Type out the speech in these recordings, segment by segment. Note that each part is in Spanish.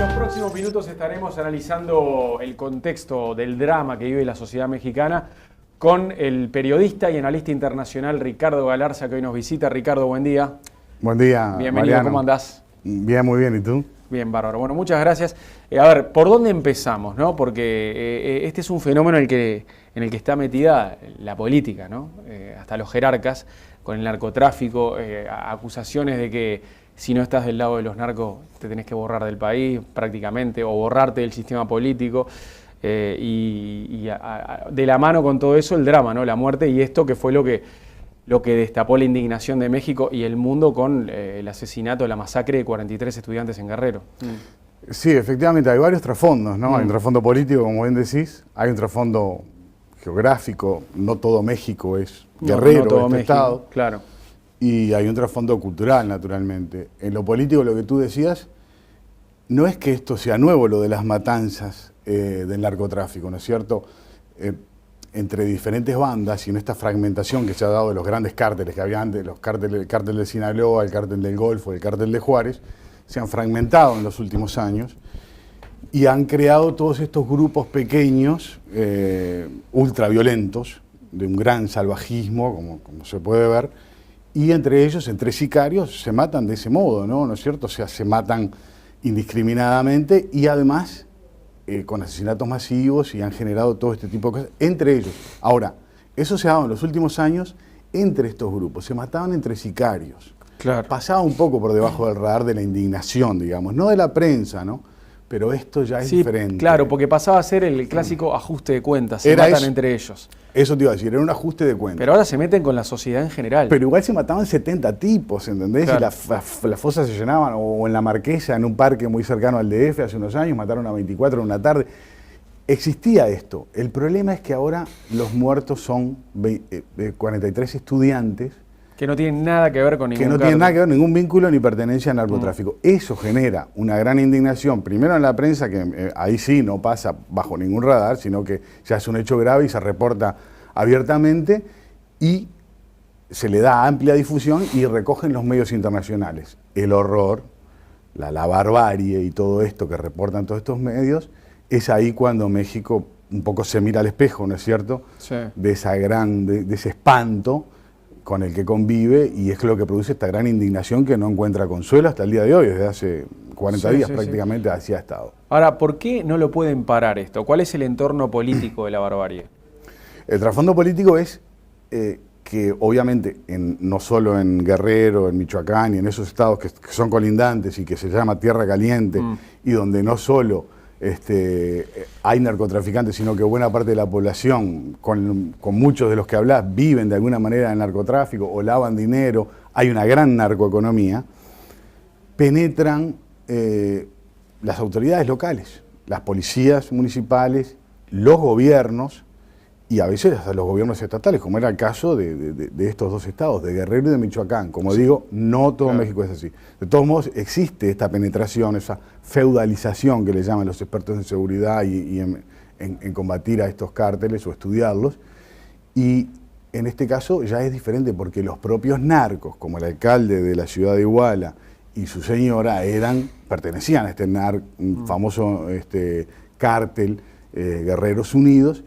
los próximos minutos estaremos analizando el contexto del drama que vive la sociedad mexicana con el periodista y analista internacional Ricardo Galarza, que hoy nos visita. Ricardo, buen día. Buen día, bienvenido, Mariano. ¿Cómo andás? Bien, muy bien, ¿y tú? Bien, bárbaro. Bueno, muchas gracias. A ver, ¿por dónde empezamos, no? Porque este es un fenómeno en el que está metida la política, ¿no? Hasta los jerarcas, con el narcotráfico, acusaciones de que si no estás del lado de los narcos te tenés que borrar del país prácticamente, o borrarte del sistema político. De la mano con todo eso el drama, ¿no? La muerte, y esto que fue lo que destapó la indignación de México y el mundo con el asesinato, la masacre de 43 estudiantes en Guerrero. Sí, efectivamente, hay varios trasfondos, ¿no? Hay un trasfondo político, como bien decís, hay un trasfondo geográfico, no todo México es Guerrero, no todo este México, estado. claro. Y hay un trasfondo cultural, naturalmente. En lo político, lo que tú decías, no es que esto sea nuevo, lo de las matanzas del narcotráfico, ¿no es cierto? Entre diferentes bandas y en esta fragmentación que se ha dado de los grandes cárteles que había antes, el cártel de Sinaloa, el cártel del Golfo, el cártel de Juárez, se han fragmentado en los últimos años y han creado todos estos grupos pequeños, ultraviolentos, de un gran salvajismo, como se puede ver, y entre ellos, entre sicarios, se matan de ese modo, ¿no es cierto? O sea, se matan indiscriminadamente y además con asesinatos masivos, y han generado todo este tipo de cosas entre ellos. Ahora, eso se ha dado en los últimos años entre estos grupos, se mataban entre sicarios. Claro. Pasaba un poco por debajo del radar de la indignación, digamos, no de la prensa, ¿no? Pero esto ya es diferente. Claro, porque pasaba a ser el clásico ajuste de cuentas, se matan entre ellos. Eso te iba a decir, era un ajuste de cuentas. Pero ahora se meten con la sociedad en general. Pero igual se mataban 70 tipos, ¿entendés? Claro. Y las fosas se llenaban, o en La Marquesa, en un parque muy cercano al DF, hace unos años, mataron a 24 en una tarde. Existía esto. El problema es que ahora los muertos son 43 estudiantes, que no tienen nada que ver con ningún que no tienen nada que ver, ningún vínculo ni pertenencia al narcotráfico. Eso genera una gran indignación, primero en la prensa, que ahí sí no pasa bajo ningún radar, sino que ya es un hecho grave y se reporta abiertamente y se le da amplia difusión y recogen los medios internacionales. El horror, la barbarie y todo esto que reportan todos estos medios, es ahí cuando México un poco se mira al espejo, ¿no es cierto? Sí. De ese espanto con el que convive, y es lo que produce esta gran indignación que no encuentra consuelo hasta el día de hoy, desde hace 40 días prácticamente así ha estado. Ahora, ¿por qué no lo pueden parar esto? ¿Cuál es el entorno político de la barbarie? El trasfondo político es que obviamente no solo en Guerrero, en Michoacán y en esos estados que son colindantes y que se llama Tierra Caliente, y donde no solo hay narcotraficantes, sino que buena parte de la población, con muchos de los que hablas, viven de alguna manera del narcotráfico o lavan dinero, hay una gran narcoeconomía, penetran las autoridades locales, las policías municipales, los gobiernos y a veces hasta los gobiernos estatales, como era el caso de estos dos estados, de Guerrero y de Michoacán. Como digo, no todo México es así. De todos modos, existe esta penetración, esa feudalización que le llaman los expertos en seguridad y en combatir a estos cárteles o estudiarlos. Y en este caso ya es diferente porque los propios narcos, como el alcalde de la ciudad de Iguala y su señora, pertenecían a este famoso cártel, Guerreros Unidos.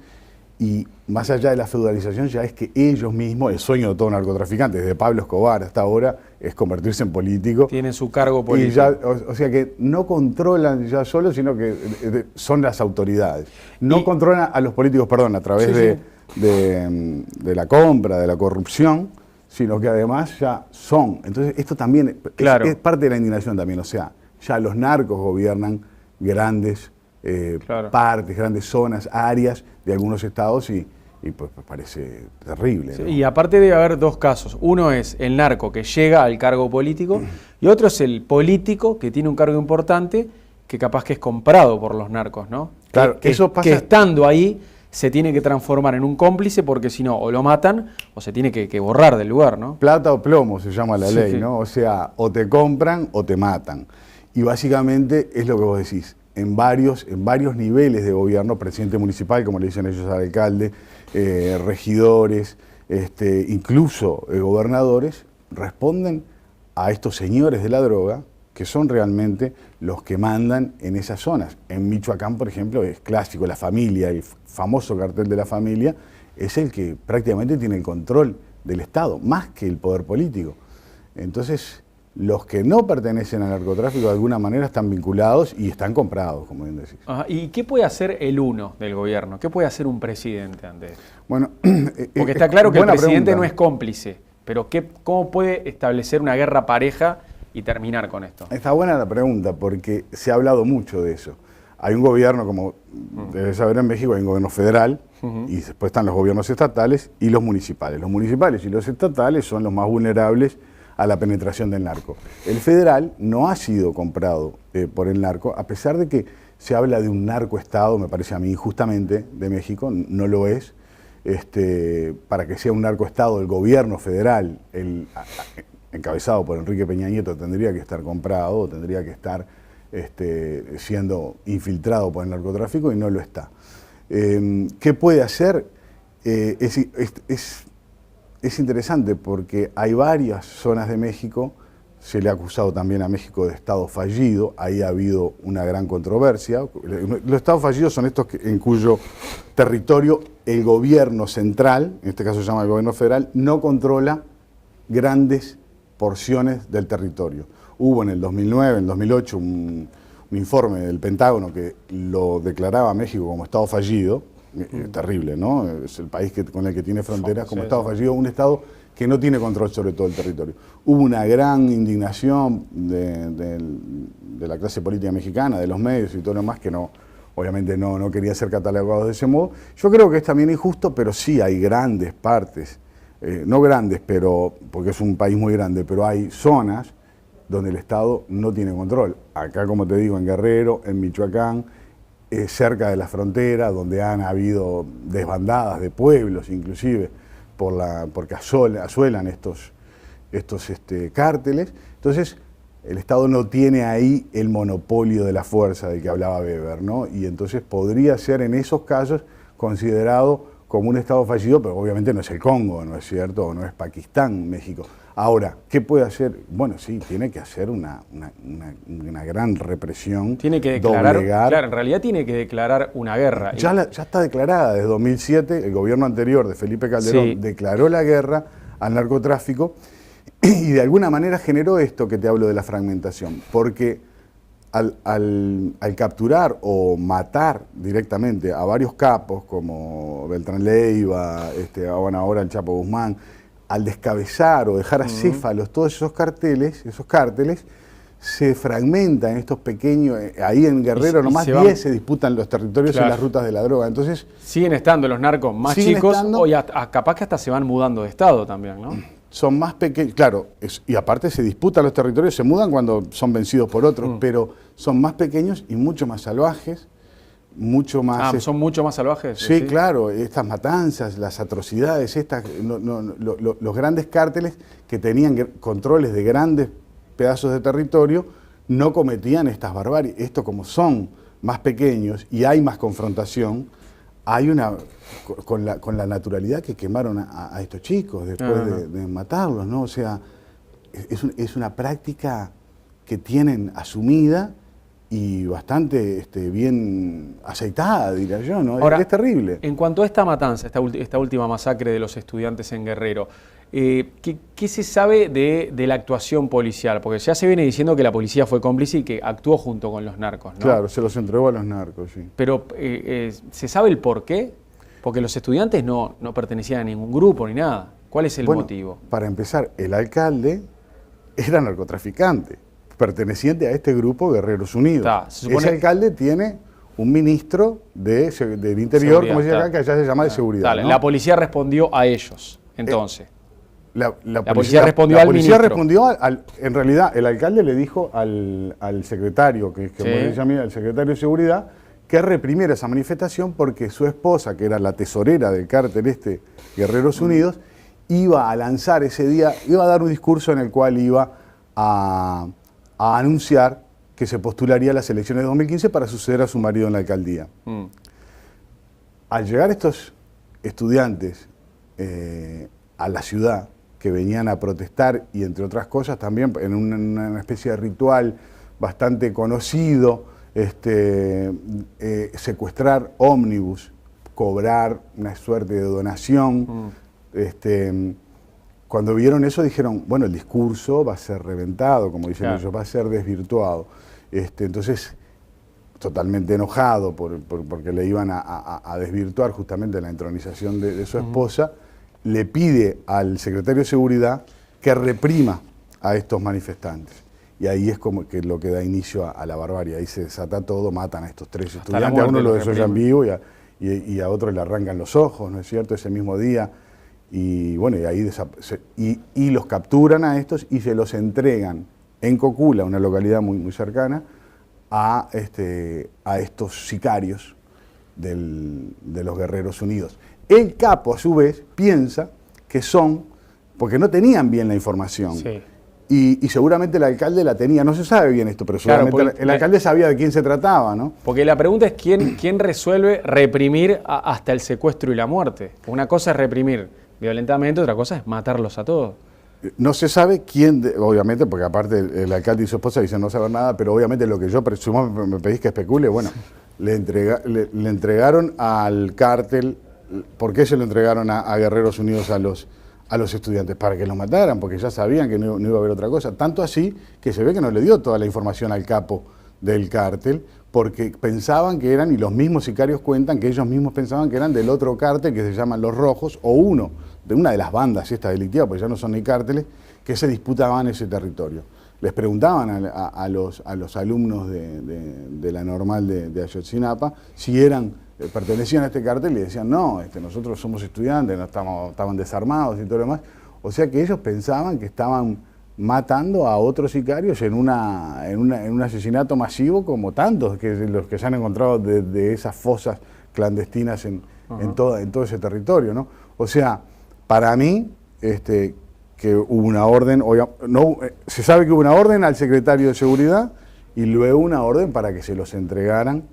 Y más allá de la feudalización, ya es que ellos mismos, el sueño de todo narcotraficante, desde Pablo Escobar hasta ahora, es convertirse en político. Tienen su cargo político. Y ya, o sea que no controlan ya solo, sino que son las autoridades. No controlan a los políticos, a través de la compra, de la corrupción, sino que además ya son. Entonces esto también es parte de la indignación también. O sea, ya los narcos gobiernan grandes partes, grandes zonas, áreas de algunos estados y pues parece terrible, ¿no? Y aparte debe haber dos casos. Uno es el narco que llega al cargo político y otro es el político que tiene un cargo importante que capaz que es comprado por los narcos, ¿no? Claro, eso pasa. Que estando ahí se tiene que transformar en un cómplice porque si no, o lo matan o se tiene que borrar del lugar, ¿no? Plata o plomo se llama la ley, ¿no? O sea, o te compran o te matan. Y básicamente es lo que vos decís. En varios niveles de gobierno, presidente municipal, como le dicen ellos al alcalde, regidores, incluso gobernadores, responden a estos señores de la droga que son realmente los que mandan en esas zonas. En Michoacán, por ejemplo, es clásico, la familia, el famoso cartel de la familia, es el que prácticamente tiene el control del Estado, más que el poder político. Entonces, los que no pertenecen al narcotráfico de alguna manera están vinculados y están comprados, como bien decís. Ajá. ¿Y qué puede hacer el uno del gobierno? ¿Qué puede hacer un presidente ante esto? Bueno, porque está claro que el presidente pregunta. no es cómplice, pero ¿cómo puede establecer una guerra pareja y terminar con esto? Está buena la pregunta porque se ha hablado mucho de eso. Hay un gobierno, como debes saber, en México hay un gobierno federal y después están los gobiernos estatales y los municipales. Los municipales y los estatales son los más vulnerables a la penetración del narco. El federal no ha sido comprado por el narco, a pesar de que se habla de un narcoestado, me parece a mí injustamente, de México, no lo es. Para que sea un narcoestado, el gobierno federal, encabezado por Enrique Peña Nieto, tendría que estar comprado, tendría que estar siendo infiltrado por el narcotráfico y no lo está. ¿Qué puede hacer? Es interesante porque hay varias zonas de México, se le ha acusado también a México de Estado fallido, ahí ha habido una gran controversia. Los Estados fallidos son estos en cuyo territorio el gobierno central, en este caso se llama el gobierno federal, no controla grandes porciones del territorio. Hubo en el 2009, en el 2008, un informe del Pentágono que lo declaraba a México como Estado fallido. Terrible, ¿no? Es el país con el que tiene fronteras como Estado fallido, un Estado que no tiene control sobre todo el territorio. Hubo una gran indignación de la clase política mexicana, de los medios y todo lo demás, que obviamente no quería ser catalogados de ese modo. Yo creo que es también injusto, pero sí hay grandes partes, no grandes, porque es un país muy grande, pero hay zonas donde el Estado no tiene control. Acá, como te digo, en Guerrero, en Michoacán, cerca de la frontera, donde han habido desbandadas de pueblos, inclusive, porque asuelan estos cárteles. Entonces, el Estado no tiene ahí el monopolio de la fuerza del que hablaba Weber, ¿no? Y entonces podría ser en esos casos considerado como un Estado fallido, pero obviamente no es el Congo, ¿no es cierto? O no es Pakistán, México. Ahora, ¿qué puede hacer? Bueno, sí, tiene que hacer una gran represión. Tiene que declarar, claro, en realidad tiene que declarar una guerra. Ya está declarada desde 2007, el gobierno anterior de Felipe Calderón declaró la guerra al narcotráfico y de alguna manera generó esto que te hablo de la fragmentación, porque al capturar o matar directamente a varios capos como Beltrán Leiva, ahora el Chapo Guzmán, al descabezar o dejar acéfalos todos esos cárteles, se fragmentan en estos pequeños, ahí en Guerrero nomás 10 se disputan los territorios y las rutas de la droga. Entonces siguen estando los narcos más chicos capaz que hasta se van mudando de estado también, ¿no? Son más pequeños, claro, y aparte se disputan los territorios, se mudan cuando son vencidos por otros, pero son más pequeños y mucho más salvajes. Mucho más. ¿Son mucho más salvajes? Sí, claro, estas matanzas, las atrocidades, los grandes cárteles que tenían controles de grandes pedazos de territorio no cometían estas barbaries. Esto, como son más pequeños y hay más confrontación, hay con la naturalidad que quemaron a estos chicos después de matarlos, ¿no? O sea, es una práctica que tienen asumida y bastante bien aceitada, diría yo, ¿no? Ahora, es terrible. En cuanto a esta matanza, esta última masacre de los estudiantes en Guerrero, ¿qué se sabe de la actuación policial? Porque ya se viene diciendo que la policía fue cómplice y que actuó junto con los narcos, ¿no? Claro, se los entregó a los narcos, sí. Pero, ¿se sabe el por qué? Porque los estudiantes no pertenecían a ningún grupo ni nada. ¿Cuál es el motivo? Para empezar, el alcalde era narcotraficante, perteneciente a este grupo Guerreros Unidos. Ese alcalde tiene un ministro del Interior, seguridad, como se llama acá, que allá se llama de seguridad. ¿No? La policía respondió a ellos, entonces. La policía respondió al ministro. En realidad, el alcalde le dijo al secretario, al secretario de Seguridad, que reprimiera esa manifestación porque su esposa, que era la tesorera del cártel Guerreros Unidos, iba a lanzar ese día, iba a dar un discurso en el cual iba a anunciar que se postularía a las elecciones de 2015 para suceder a su marido en la alcaldía. Al llegar estos estudiantes a la ciudad, que venían a protestar y entre otras cosas también en una especie de ritual bastante conocido, secuestrar ómnibus, cobrar una suerte de donación. Cuando vieron eso dijeron, bueno, el discurso va a ser reventado, como dicen ellos, va a ser desvirtuado. Entonces, totalmente enojado porque le iban a desvirtuar justamente la entronización de su esposa, le pide al secretario de Seguridad que reprima a estos manifestantes. Y ahí es como que lo que da inicio a la barbarie. Ahí se desata todo, matan a estos tres estudiantes, a uno lo desollan vivo y a otro le arrancan los ojos, ¿no es cierto?, ese mismo día. Y bueno, y ahí y los capturan a estos y se los entregan en Cocula, una localidad muy cercana, a estos sicarios de los Guerreros Unidos. El capo, a su vez, piensa que son, porque no tenían bien la información, sí. Y seguramente el alcalde la tenía, no se sabe bien esto, pero seguramente el alcalde sabía de quién se trataba, ¿no? Porque la pregunta es quién resuelve reprimir hasta el secuestro y la muerte. Una cosa es reprimir violentamente, otra cosa es matarlos a todos. No se sabe quién, obviamente, porque aparte el alcalde y su esposa dicen no saber nada, pero obviamente lo que yo presumo, me pedís que especule, bueno, le entregaron al cártel. ¿Por qué se lo entregaron a Guerreros Unidos a los estudiantes? Para que los mataran, porque ya sabían que no iba a haber otra cosa. Tanto así que se ve que no le dio toda la información al capo del cártel, porque pensaban que eran, y los mismos sicarios cuentan que ellos mismos pensaban que eran del otro cártel que se llaman Los Rojos, o de una de las bandas estas delictivas, porque ya no son ni cárteles, que se disputaban ese territorio. Les preguntaban a los alumnos de la normal de Ayotzinapa si pertenecían a este cártel y decían, no, nosotros somos estudiantes, estaban desarmados y todo lo demás. O sea que ellos pensaban que estaban matando a otros sicarios en un asesinato masivo como tantos, los que se han encontrado de esas fosas clandestinas en todo ese territorio, ¿no? O sea, para mí, que hubo una orden, se sabe que hubo una orden al secretario de Seguridad y luego una orden para que se los entregaran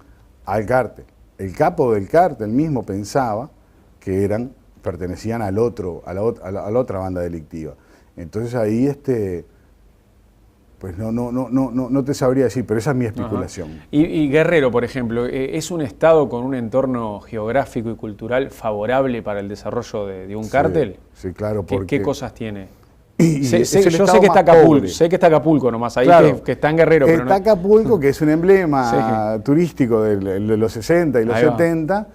al cártel. El capo del cártel mismo pensaba que pertenecían a la otra banda delictiva. Entonces ahí pues no te sabría decir, pero esa es mi especulación. Y Guerrero, por ejemplo, ¿es un estado con un entorno geográfico y cultural favorable para el desarrollo de un cártel? Sí, claro. ¿Qué cosas tiene? Yo sé que está Acapulco nomás, ahí claro, que está en Guerrero. Pero está Acapulco, que es un emblema turístico de los 60 y los 70,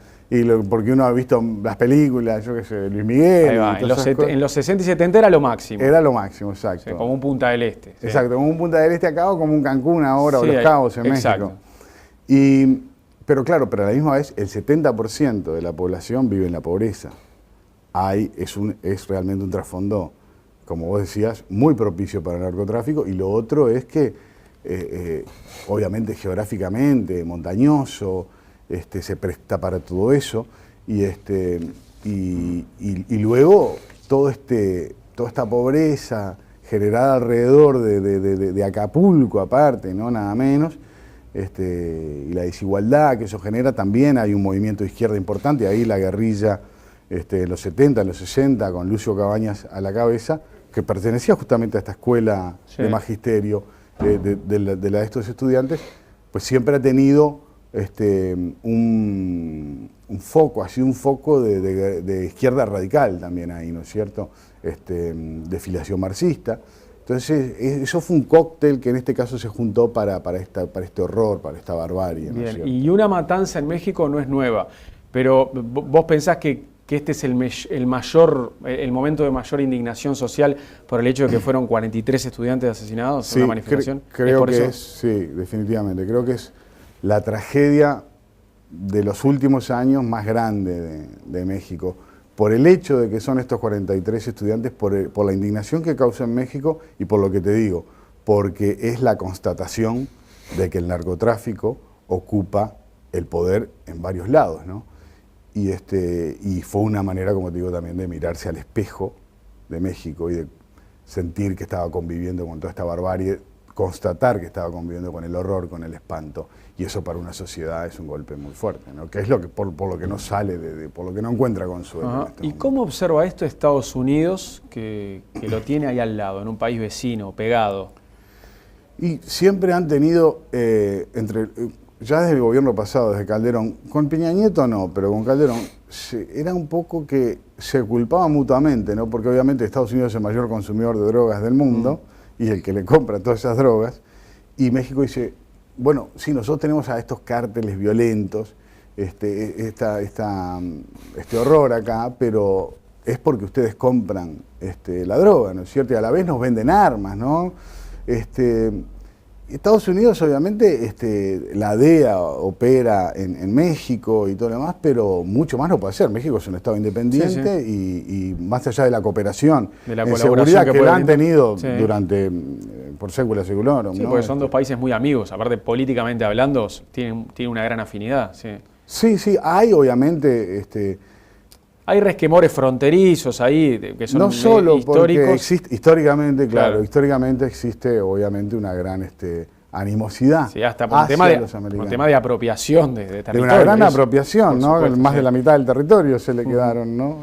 porque uno ha visto las películas, yo qué sé, Luis Miguel. Ahí va. En los 60 y 70 era lo máximo. Era lo máximo, exacto. Sí, como un Punta del Este. Sí. Exacto, como un Punta del Este acá o como un Cancún ahora, o Los Cabos en exacto. México. Pero claro, pero a la misma vez el 70% de la población vive en la pobreza. Es realmente un trasfondo, como vos decías, muy propicio para el narcotráfico, y lo otro es que, obviamente geográficamente, montañoso, se presta para todo eso, y luego toda esta pobreza generada alrededor de Acapulco, aparte, ¿no? Nada menos, y la desigualdad que eso genera, también hay un movimiento de izquierda importante, ahí la guerrilla en los 70, en los 60, con Lucio Cabañas a la cabeza, que pertenecía justamente a esta escuela de magisterio de estos estudiantes, pues siempre ha tenido un foco de izquierda radical también ahí, ¿no es cierto?, de filiación marxista. Entonces, eso fue un cóctel que en este caso se juntó para este horror, para esta barbarie, ¿no es cierto? Y una matanza en México no es nueva, pero vos pensás que este es el momento de mayor indignación social por el hecho de que fueron 43 estudiantes asesinados en una manifestación. Creo que sí, definitivamente. Creo que es la tragedia de los últimos años más grande de México, por el hecho de que son estos 43 estudiantes, por la indignación que causa en México y por lo que te digo, porque es la constatación de que el narcotráfico ocupa el poder en varios lados, ¿no? Y fue una manera, como te digo, también de mirarse al espejo de México y de sentir que estaba conviviendo con toda esta barbarie constatar que estaba conviviendo con el horror, con el espanto, y eso para una sociedad es un golpe muy fuerte, ¿no? Que es lo que por lo que no sale, por lo que no encuentra consuelo. En este ¿Y momento. cómo observa esto Estados Unidos, que lo tiene ahí al lado, en un país vecino, pegado? Y siempre han tenido, ya desde el gobierno pasado, desde Calderón, con Peña Nieto no, pero con Calderón, era un poco que se culpaban mutuamente, ¿no? Porque obviamente Estados Unidos es el mayor consumidor de drogas del mundo y el que le compra todas esas drogas, y México dice, bueno, sí, nosotros tenemos a estos cárteles violentos, este horror acá, pero es porque ustedes compran la droga, ¿no es cierto? Y a la vez nos venden armas, ¿no? Estados Unidos, obviamente, la DEA opera en México y todo lo demás, pero mucho más no puede hacer. México es un Estado independiente y más allá de la cooperación De la en colaboración seguridad que la han tenido Sí. durante, por século seculorum, Sí, ¿no? porque son dos países muy amigos, aparte políticamente hablando, tienen una gran afinidad. Sí. Sí, hay obviamente... Hay resquemores fronterizos ahí, que son no solo históricos. porque existe, históricamente, Claro. históricamente existe obviamente una gran animosidad Sí, hasta por un hacia tema, los por un tema de apropiación de de territorio. una gran eso, apropiación, por ¿no? supuesto, Más sí. de la mitad del territorio se le quedaron, ¿no?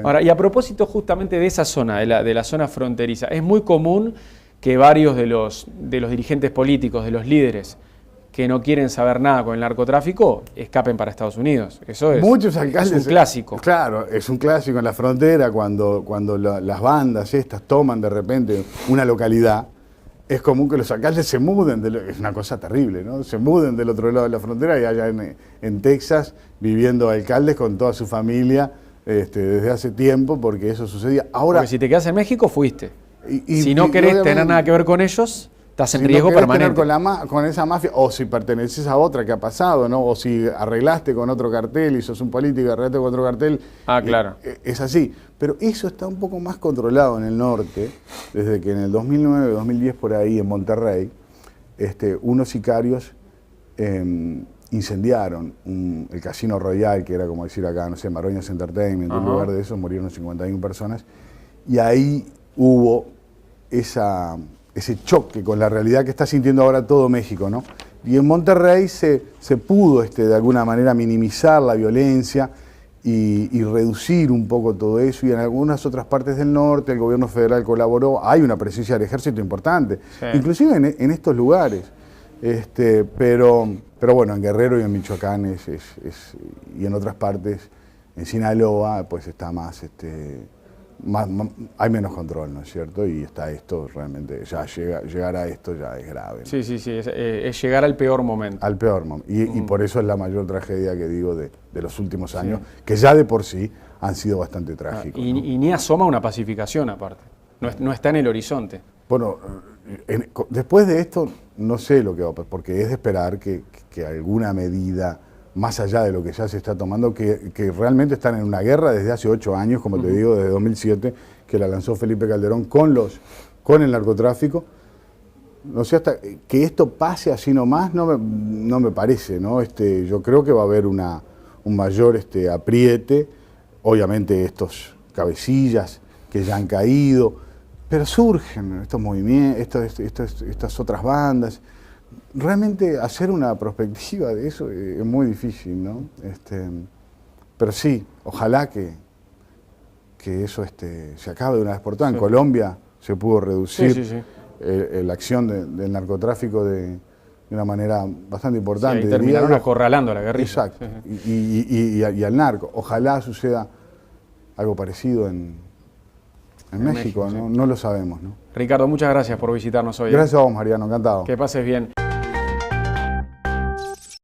Ahora, y a propósito justamente de esa zona, de la zona fronteriza, es muy común que varios de los dirigentes políticos, de los líderes que no quieren saber nada con el narcotráfico, escapen para Estados Unidos. Eso Muchos alcaldes, es un clásico. Claro, es un clásico en la frontera cuando las bandas estas toman de repente una localidad. Es común que los alcaldes se muden, es una cosa terrible, ¿no? Se muden del otro lado de la frontera y allá en Texas viviendo alcaldes con toda su familia desde hace tiempo, porque eso sucedía. Ahora, Porque si te quedas en México, fuiste. y Si no querés obviamente, tener nada que ver con ellos, estás en si riesgo no querés permanente. tener con esa mafia, o si perteneces a otra que ha pasado, ¿no? O si arreglaste con otro cartel y sos un político y arreglaste con otro cartel. Ah, claro. Es así. Pero eso está un poco más controlado en el norte, desde que en el 2009, 2010 por ahí, en Monterrey, unos sicarios incendiaron el Casino Royal, que era como decir acá, no sé, Maroñas Entertainment, un lugar de esos, murieron 51 personas, y ahí hubo ese choque con la realidad que está sintiendo ahora todo México, ¿no? Y en Monterrey se pudo de alguna manera minimizar la violencia y reducir un poco todo eso, y en algunas otras partes del norte el gobierno federal colaboró, hay una presencia del ejército importante, Sí. inclusive en estos lugares, pero bueno, en Guerrero y en Michoacán y en otras partes, en Sinaloa, pues está más... hay menos control, ¿no es cierto? Y está esto realmente, ya llegar a esto ya es grave, ¿no? Sí, es llegar al peor momento. Al peor momento. Y por eso es la mayor tragedia que digo de los últimos años, que ya de por sí han sido bastante trágicos. ¿no? Y ni asoma una pacificación aparte. No está en el horizonte. Bueno, después de esto no sé lo que va a pasar, porque es de esperar que alguna medida, más allá de lo que ya se está tomando, que realmente están en una guerra desde hace 8 años, como te digo, desde 2007, que la lanzó Felipe Calderón con el narcotráfico. No sé, hasta que esto pase así nomás no me parece, ¿no? Yo creo que va a haber un mayor apriete, obviamente estos cabecillas que ya han caído, pero surgen estos movimientos, estas otras bandas. Realmente hacer una perspectiva de eso es muy difícil, ¿no? Pero sí, ojalá que eso se acabe de una vez por todas. En Colombia se pudo reducir la acción del narcotráfico de una manera bastante importante. Sí, ahí terminaron acorralando a la guerrilla. Exacto, y al narco. Ojalá suceda algo parecido en México, ¿no? sí. No lo sabemos, ¿no? Ricardo, muchas gracias por visitarnos hoy. Gracias a vos, Mariano, encantado. Que pases bien.